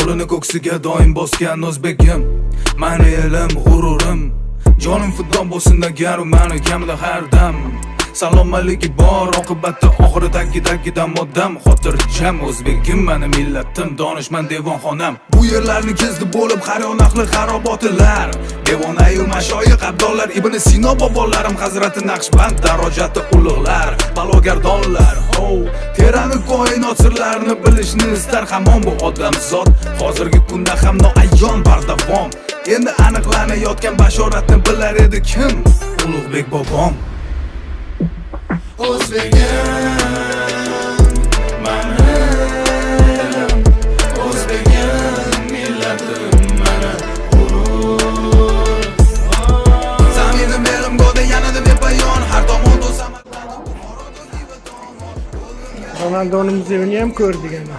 qo'lini ko'ksiga doim bosgan o'zbegim. Mani elim, g'ururim, jonim fido bo'lsin degan mani kamida har dam. Salomatligi bor, oqibatda oxiridagidan moddam. Xotirjam o'zbegim, mani millatim, donishmand devonxonam. Bu yerlarni kezdi bo'lib qaryon ahli xarobotilar. Devonayu mashoyiq abdollar, Ibn Sino bobolarim, Hazrati Naqshband darajati ulug'lar, balogardonlar. Terani koinot sirlarini bilishni istar hamon bu odamzod. Hozirgi kunda ham noayon bardavom. Endi aniqlanayotgan bashoratni bilar edi kim? Ulug'bek bobom. O'zbegim, mani elim, o'zbegim, millatim, mani g'urur. Zaminim elim go'da yanada bepayon, har tomon do'sam. Xonandonimizni ham ko'rdik ana.